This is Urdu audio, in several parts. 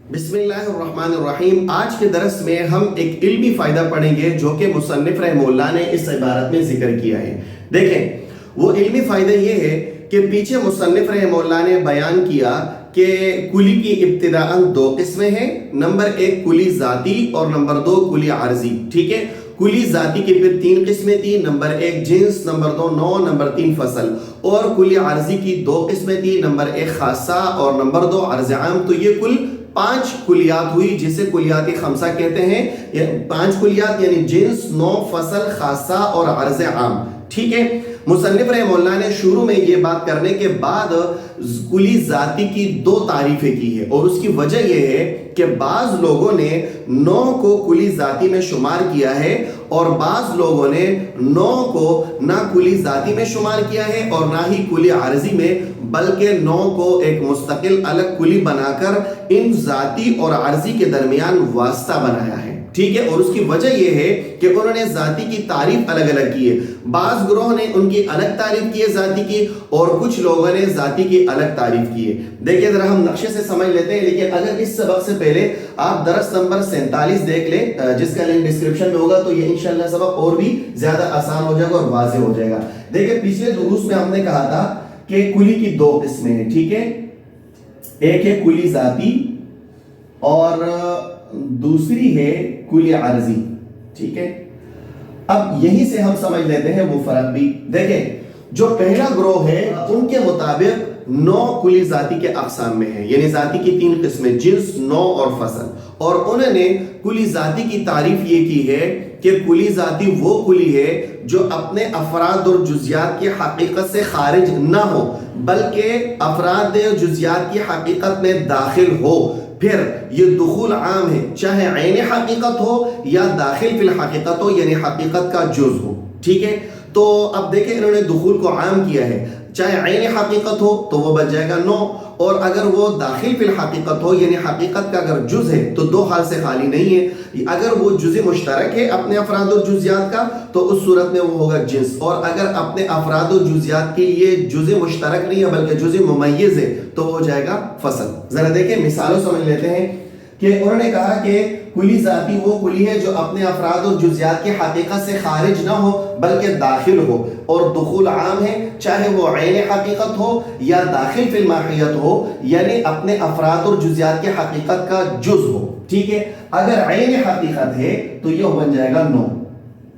بسم اللہ الرحمن الرحیم۔ آج کے درس میں ہم ایک علمی فائدہ پڑھیں گے جو کہ مصنف رحمہ اللہ نے اس عبارت میں ذکر کیا ہے۔ دیکھیں، وہ علمی فائدہ یہ ہے کہ پیچھے مصنف رحمہ اللہ نے بیان کیا کہ کلی کی ابتداءً دو قسمیں ہیں، نمبر ایک کلی ذاتی اور نمبر دو کلی عارضی، ٹھیک ہے۔ کلی ذاتی کی پھر تین قسمیں تھی، نمبر ایک جنس، نمبر دو نوع، نمبر تین فصل، اور کلی عارضی کی دو قسمیں تھی، نمبر ایک خاصہ اور نمبر دو عرض عام۔ تو یہ کل 5 کلیات ہوئی جسے کلیات خمسہ کہتے ہیں۔ 5 کلیات یعنی جنس، نوع، فصل، خاصہ اور عرض عام، ٹھیک ہے۔ مصنف رحمہ اللہ نے شروع میں یہ بات کرنے کے بعد کلی ذاتی کی 2 تعریفیں کی ہے، اور اس کی وجہ یہ ہے کہ بعض لوگوں نے نوع کو کلی ذاتی میں شمار کیا ہے اور بعض لوگوں نے نوع کو نہ کلی ذاتی میں شمار کیا ہے اور نہ ہی کلی عارضی میں، بلکہ نوع کو ایک مستقل الگ کلی بنا کر ان ذاتی اور عارضی کے درمیان واسطہ بنایا ہے، ٹھیک ہے۔ اور اس کی وجہ یہ ہے کہ انہوں نے ذاتی کی تعریف الگ الگ کی ہے۔ بعض گروہ نے ان کی الگ تعریف کی ہے ذاتی کی، اور کچھ لوگوں نے ذاتی کی الگ تعریف کی ہے۔ دیکھیں ذرا ہم نقشے سے سمجھ لیتے ہیں، لیکن اگر اس سبق سے پہلے آپ درس نمبر 47 دیکھ لیں جس کا لنک ڈسکرپشن میں ہوگا، تو یہ انشاءاللہ سبق اور بھی زیادہ آسان ہو جائے گا اور واضح ہو جائے گا۔ دیکھیں پچھلے دروس میں ہم نے کہا تھا کہ کلی کی 2 قسمیں ہیں، ٹھیک ہے۔ ایک ہے کلی ذاتی اور دوسری ہے کلی عارضی، ٹھیک ہے۔ اب یہی سے ہم سمجھ لیتے ہیں وہ فرق بھی۔ دیکھیں جو پہلا گروہ ہے ان کے مطابق نوع کلی ذاتی کے اقسام میں ہے، یعنی ذاتی کی 3 قسمیں جنس، نوع اور فصل، اور انہوں نے کلی ذاتی کی تعریف یہ کی ہے کہ کلی ذاتی وہ کلی ہے جو اپنے افراد اور جزیات کی حقیقت سے خارج نہ ہو بلکہ افراد اور جزیات کی حقیقت میں داخل ہو۔ پھر یہ دخول عام ہے، چاہے عین حقیقت ہو یا داخل فی الحقیقت ہو، یعنی حقیقت کا جز ہو، ٹھیک ہے۔ تو اب دیکھیں انہوں نے دخول کو عام کیا ہے، چاہے عین حقیقت ہو تو وہ بن جائے گا نوع، اور اگر وہ داخل فی الحقیقت ہو یعنی حقیقت کا اگر جز ہے تو 2 حال سے خالی نہیں ہے۔ اگر وہ جز مشترک ہے اپنے افراد و جزیات کا تو اس صورت میں وہ ہوگا جنس، اور اگر اپنے افراد و جزیات کے لیے جز مشترک نہیں ہے بلکہ جز ممیز ہے تو وہ ہو جائے گا فصل۔ ذرا دیکھیں مثالوں سمجھ لیتے ہیں کہ انہوں نے کہا کہ کلی ذاتی وہ کلی ہے جو اپنے افراد اور جزیات کی حقیقت سے خارج نہ ہو بلکہ داخل ہو، اور دخول عام ہے، چاہے وہ عین حقیقت ہو یا داخل فی الماحیت ہو، یعنی اپنے افراد اور جزیات کی حقیقت کا جز ہو، ٹھیک ہے۔ اگر عین حقیقت ہے تو یہ بن جائے گا نوع،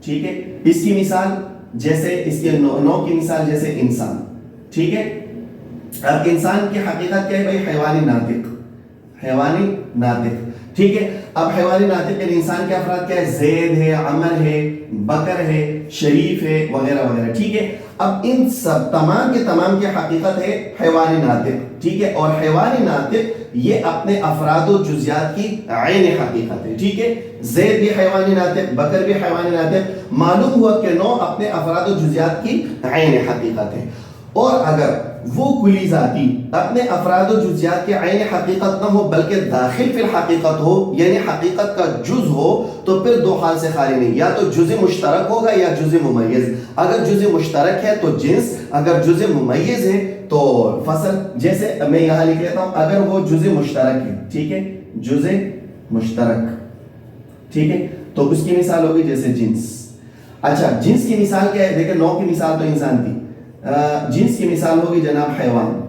ٹھیک ہے۔ اس کی مثال جیسے اس کے نوع کی مثال جیسے انسان، ٹھیک ہے۔ اب انسان کی حقیقت کیا ہے بھائی؟ حیوانی ناطق، حیوانی ناطق، ٹھیک ہے۔ اب حیوانی ناطق یعنی انسان کے افراد کیا ہے؟ زید ہے، عمر ہے، بکر ہے، شریف ہے، وغیرہ وغیرہ، ٹھیک ہے۔ اب ان سب تمام کے تمام کی حقیقت ہے حیوانی ناطق، ٹھیک ہے۔ اور حیوانی ناطق یہ اپنے افراد و جزیات کی عین حقیقت ہے، ٹھیک ہے۔ زید بھی حیوانی ناطق، بکر بھی حیوانی ناطق، معلوم ہوا کہ نوع اپنے افراد و جزیات کی عین حقیقت ہے۔ اور اگر وہ کلی ذاتی اپنے افراد و جزیات کی عین حقیقت نہ ہو بلکہ داخل فی الحقیقت ہو یعنی حقیقت کا جز ہو تو پھر 2 حال سے خالی نہیں، یا تو جز مشترک ہوگا یا جز ممیز۔ اگر جز مشترک ہے تو جنس، اگر جز ممیز ہے تو فصل۔ جیسے میں یہاں لکھ لیتا ہوں، اگر وہ جز مشترک ہے، ٹھیک ہے، جز مشترک، ٹھیک ہے، تو اس کی مثال ہوگی جیسے جنس۔ اچھا جنس کی مثال کیا ہے؟ دیکھیں نوع کی مثال تو انسان تھی، جنس کی مثال ہوگی جناب حیوان،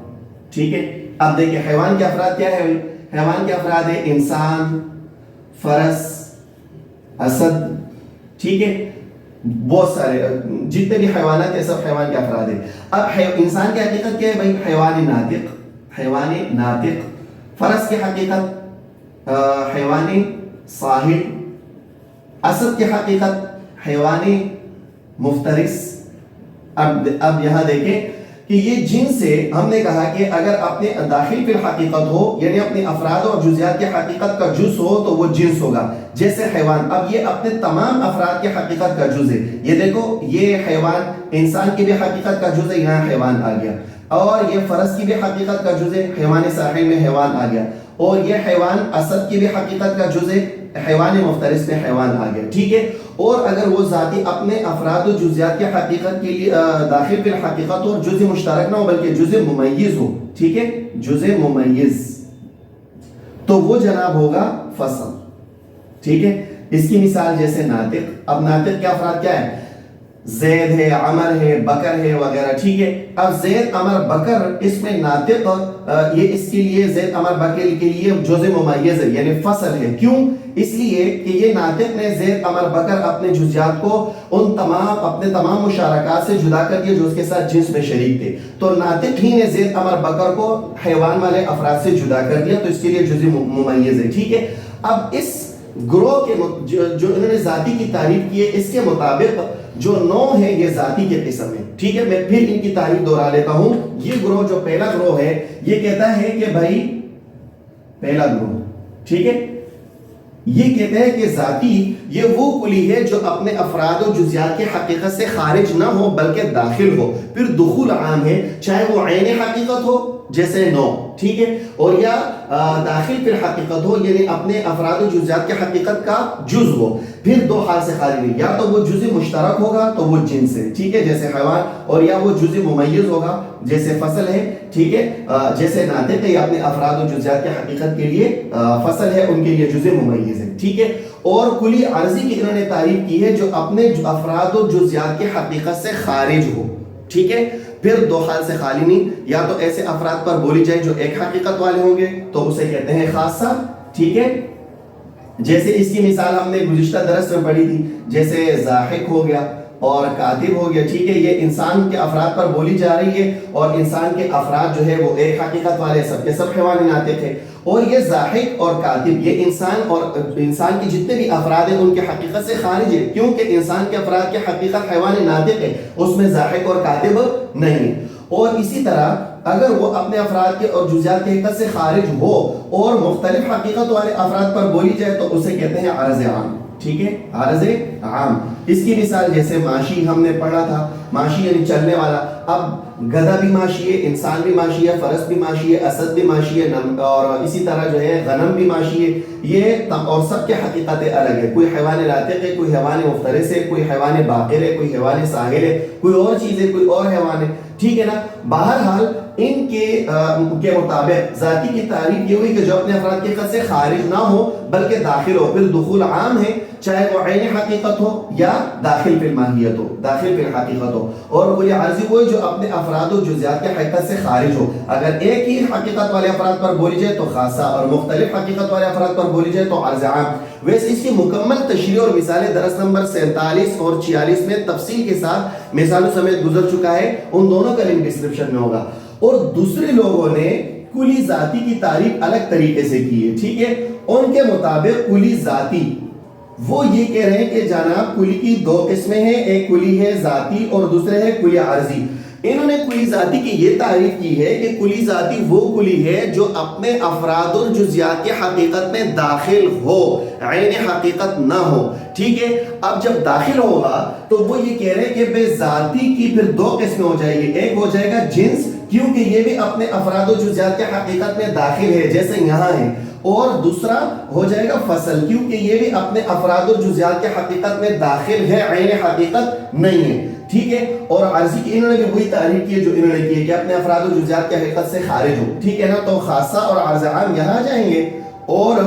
ٹھیک ہے۔ اب دیکھیں حیوان کے افراد کیا ہے؟ حیوان کے افراد ہے انسان، فرس، اسد، ٹھیک ہے، بہت سارے جتنے بھی حیوانات ہیں سب حیوان کے افراد ہیں۔ اب انسان کی حقیقت کیا ہے بھائی؟ حیوانی ناطق، حیوانی ناطق۔ فرس کی حقیقت حیوانی صاحب، اسد کی حقیقت حیوانی مفترس۔ اب یہاں دیکھیں کہ یہ جنس سے ہم نے کہا کہ اگر اپنے داخل فی الحقیقت ہو یعنی اپنے افراد اور جزیات کی حقیقت کا جز ہو تو وہ جنس ہوگا، جیسے حیوان۔ اب یہ اپنے تمام افراد کی حقیقت کا جز ہے، یہ دیکھو یہ حیوان انسان کی بھی حقیقت کا جز ہے، یہاں حیوان آ گیا، اور یہ فرس کی بھی حقیقت کا جز ہے، حیوان ساحل میں حیوان آ گیا، اور یہ حیوان اسد کی بھی حقیقت کا جز ہے، حیوان مفترس میں حیوان آ گیا، ٹھیک ہے۔ اور اگر وہ ذاتی اپنے افراد و جزیات کی حقیقت کے لیے داخل فی الحقیقت اور جز مشترک نہ ہو بلکہ جز ممیز ہو، ٹھیک ہے، جز ممیز۔ تو وہ جناب ہوگا فصل. ٹھیک ہے, اس کی مثال جیسے ناطق. اب ناطق کے افراد کیا ہے؟ زید ہے, عمر ہے, بکر ہے وغیرہ. ٹھیک ہے, اب زید عمر بکر اس میں ناطق یہ اس کے لیے زید عمر بکر کے لیے جزء ممیز ہے یعنی فصل ہے. کیوں؟ اس لیے کہ یہ ناطق نے زید عمر بکر اپنے جزیات کو اپنے تمام مشارکات سے جدا کر دیا جو اس کے ساتھ جنس میں شریک تھے. تو ناطق ہی نے زید عمر بکر کو حیوان والے افراد سے جدا کر دیا, تو اس کے لیے جزء ممیز ہے. ٹھیک ہے, اب اس گروہ کے جو انہوں نے ذاتی کی تعریف کی ہے اس کے مطابق جو نو ہے یہ ذاتی کے قسم ہے. ٹھیک ہے, میں پھر ان کی تعریف دوہرا لیتا ہوں. یہ گروہ جو پہلا گروہ ہے یہ کہتا ہے کہ بھائی پہلا گروہ, ٹھیک ہے, یہ کہتے ہیں کہ ذاتی یہ وہ کلی ہے جو اپنے افراد و جزیات کی حقیقت سے خارج نہ ہو بلکہ داخل ہو. پھر دخول عام ہے, چاہے وہ عین حقیقت ہو جیسے نو, ٹھیک ہے, اور یا داخل پھر حقیقت ہو یعنی اپنے افراد و جزیات کی حقیقت کا جز ہو. پھر دو حال سے خالی نہیں, یا تو وہ جزء مشترک ہوگا تو وہ جنس ہے, ٹھیک ہے, جیسے حیوان, اور یا وہ جزء ممیز ہوگا جیسے فصل ہے, ٹھیک ہے, جیسے ناطق ہے یا اپنے افراد و جزیات کی حقیقت کے لیے فصل ہے, ان کے لیے جزء ممیز ہے. ٹھیک ہے, اور کلی عارضی کی انہوں نے تعریف کی ہے جو اپنے افراد و جزیات کی حقیقت سے خارج ہو. ٹھیک ہے, پھر دو حال سے خالی نہیں, یا تو ایسے افراد پر بولی جائے جو ایک حقیقت والے ہوں گے تو اسے کہتے ہیں خاصہ. ٹھیک ہے, جیسے اس کی مثال ہم نے گزشتہ درس میں پڑھی تھی, جیسے ضاحک ہو گیا اور کاتب ہو گیا. ٹھیک ہے, یہ انسان کے افراد پر بولی جا رہی ہے اور انسان کے افراد جو ہے وہ ایک حقیقت والے سب کے سب حیوان ناطق ہے. اور یہ ضاحک اور کاتب یہ انسان اور انسان کی جتنے بھی افراد ہیں ان کے حقیقت سے خارج ہے, کیونکہ انسان کے افراد کی حقیقت حیوان ناطق ہے, اس میں ضاحک اور کاتب نہیں ہے. اور اسی طرح اگر وہ اپنے افراد کے اور جزیات کی حقیقت سے خارج ہو اور مختلف حقیقت والے افراد پر بولی جائے تو اسے کہتے ہیں عرض عام. ٹھیک ہے, عرض عام. اس کی مثال جیسے ماشی ہم نے پڑھا تھا, ماشی یعنی چلنے والا. اب گدھا بھی ماشی ہے, انسان بھی ماشی ہے, فرس بھی ماشی ہے, اسد بھی ماشی ہے, اور اسی طرح جو ہے غنم بھی ماشی ہے. یہ اور سب کے حقیقتیں الگ ہے. کوئی حیوان ناطق ہے, کوئی حیوان مفترس ہے, کوئی حیوان باقر ہے, کوئی حیوان ساحل ہے, کوئی اور چیز ہے, کوئی اور حیوان ہے. ٹھیک ہے نا. بہرحال ان کے مطابق ذاتی کی تعریف یہ ہوئی کہ جو اپنے افراد کے خط سے خارج نہ ہو بلکہ داخل ہو. پھر دخول عام ہے, چاہے وہ عین حقیقت ہو یا داخل فی الماہیت ہو, داخل فی الحقیقت ہو. اور کوئی عارضی وہ جو اپنے افراد و جزیات کے حقیقت سے خارج ہو. اگر ایک ہی حقیقت والے افراد پر بولی جائے تو خاصہ, اور مختلف حقیقت والے افراد پر بولی جائے تو عرض عام. ویسے اس کی مکمل تشریح اور مثالیں درس نمبر 47 اور 46 میں تفصیل کے ساتھ مثالوں سمیت گزر چکا ہے, ان دونوں کا لنک ڈسکرپشن میں ہوگا. اور دوسرے لوگوں نے کلی ذاتی کی تعریف الگ طریقے سے کی ہے. ٹھیک ہے, ان کے مطابق کلی ذاتی وہ یہ کہہ رہے ہیں کہ جناب کلی کی دو قسمیں ہیں, ایک کلی ہے ذاتی اور دوسرے ہے کلی عارضی. انہوں نے کلی ذاتی کی یہ تعریف کی ہے کہ کلی ذاتی وہ کلی ہے جو اپنے افراد اور جزیات کی حقیقت میں داخل ہو, عین حقیقت نہ ہو. ٹھیک ہے, اب جب داخل ہوگا تو وہ یہ کہہ رہے ہیں کہ بے ذاتی کی پھر دو قسمیں ہو جائے گی. ایک ہو جائے گا جنس, کیونکہ یہ بھی اپنے افراد و جزیات کی حقیقت میں داخل ہے جیسے یہاں ہے. اور دوسرا ہو جائے گا فصل, کیونکہ یہ بھی اپنے افراد و جزیات کی حقیقت میں داخل ہے, عین حقیقت نہیں ہے. ٹھیک ہے, اور عارضی کی انہوں نے بھی وہی تعریف کی ہے جو انہوں نے کی ہے کہ اپنے افراد و جزیات کی حقیقت سے خارج ہو. ٹھیک ہے نا. تو خاصہ اور عرض عام یہاں آ جائیں گے, اور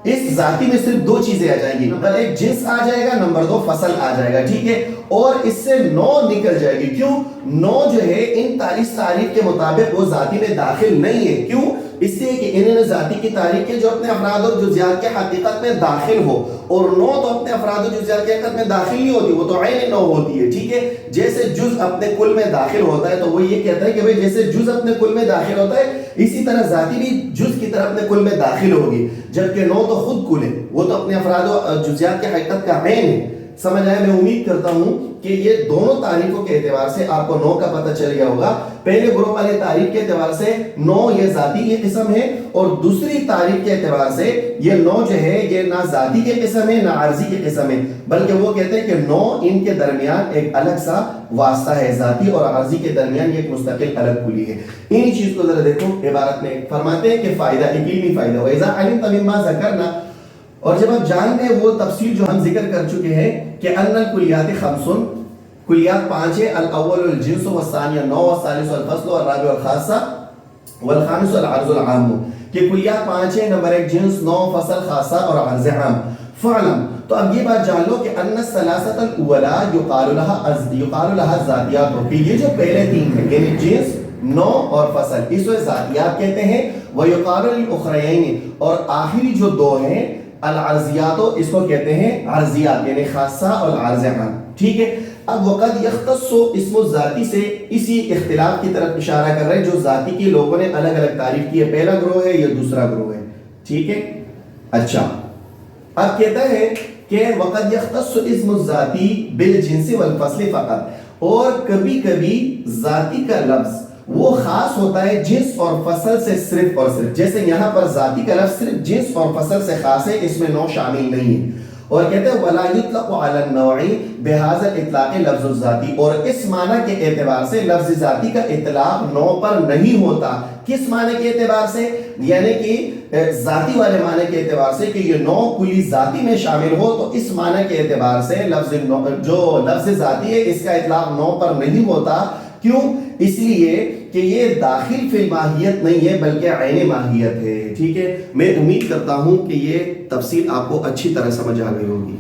اس ذاتی میں صرف دو چیزیں آ جائیں گی. نمبر ایک جنس آ جائے گا, نمبر دو فصل آ جائے گا. ٹھیک ہے, اور اس سے نو نکل جائے گی. کیوں؟ نو جو ہے ان تعریف کے مطابق وہ ذاتی میں داخل نہیں ہے. کیوں؟ اس لیے کہ انہوں نے ذاتی کی تعریف کی جو اپنے افراد اور جزیات کے حقیقت میں داخل ہو, اور نو تو اپنے افراد اور جزیات کے حقیقت میں داخل نہیں ہوتی, وہ تو عین نو ہوتی ہے. ٹھیک ہے, جیسے جز اپنے کل میں داخل ہوتا ہے تو وہ یہ کہتا ہے کہ بھئی جیسے جز اپنے کل میں داخل ہوتا ہے اسی طرح ذاتی بھی جز کی طرف اپنے کل میں داخل ہوگی, جبکہ نو تو خود کل ہے, وہ تو اپنے افراد اور جزیات کے حقیقت کا عین ہے. سمجھ آئے؟ میں امید کرتا ہوں کہ یہ دونوں تعریفوں کے اعتبار سے آپ کو نو کا پتہ چل گیا ہوگا. پہلے گروہ والے تعریف کے اعتبار سے نو یہ ذاتی کی قسم ہے, اور دوسری تعریف کے اعتبار سے یہ نو جو ہے یہ نہ ذاتی کی قسم ہے نہ عارضی کی قسم ہے, بلکہ وہ کہتے ہیں کہ نو ان کے درمیان ایک الگ سا واسطہ ہے, ذاتی اور عارضی کے درمیان یہ ایک مستقل الگ کلی ہے. انہی چیز کو ذرا دیکھو, عبارت میں فرماتے ہیں کہ فائدہ, ایک علمی فائدہ, وَإِذَا عَلِمْتَ مِمَّا ذَكَرْنَا, اور جب آپ جان لیں وہ تفصیل جو ہم ذکر کر چکے ہیں کہ ان الکلیات خمسن, کلیات 5 ہے, الاول الجنس والثانی النوع والثالث الفصل والرابع الخاصہ والخامس العرض العام کہ کلیات 5 ہیں، نمبر 1 جنس، نوع، فصل، خاصہ اور عرض عام. فعلم تو اب یہ بات جان لو کہ ان الثلاثه الاولى يقال لها ذاتیات، کہ یہ جو پہلے 3 ہیں یعنی جنس، نوع اور فصل، اس کو ذاتیات کہتے ہیں. ويقال للاخرين اور آخری جو 2 ہیں العرضیات، اس کو کہتے ہیں عرضیات یعنی خاصہ اور عرض عام. ٹھیک ہے. اب وقد یختص اسم الذاتی سے اسی اختلاف کی طرف اشارہ کر رہے ہیں جو ذاتی کی لوگوں نے الگ الگ تعریف کی ہے، پہلا گروہ ہے یا دوسرا گروہ ہے. ٹھیک ہے. اچھا اب کہتا ہے کہ وقد یختص اسم الذاتی بالجنس والفصل فقط، اور کبھی کبھی ذاتی کا لفظ وہ خاص ہوتا ہے جنس اور فصل سے صرف اور صرف. جیسے یہاں پر ذاتی کا لفظ صرف جنس اور فصل سے خاص ہے، اس میں نوع شامل نہیں ہے. اور کہتے ہیں ولا یطلق علی النوع بهذا الاطلاق لفظ الذاتی، اور اس معنی کے اعتبار سے لفظ ذاتی کا اطلاق نوع پر نہیں ہوتا. کس معنی کے اعتبار سے؟ یعنی کہ ذاتی والے معنی کے اعتبار سے کہ یہ نوع کلی ذاتی میں شامل ہو، تو اس معنی کے اعتبار سے جو لفظ ذاتی ہے اس کا اطلاق نوع پر نہیں ہوتا. کیوں؟ اس لیے کہ یہ داخل فی الماہیت نہیں ہے بلکہ عین ماہیت ہے. ٹھیک ہے. میں امید کرتا ہوں کہ یہ تفصیل آپ کو اچھی طرح سمجھ آ گئی ہوگی.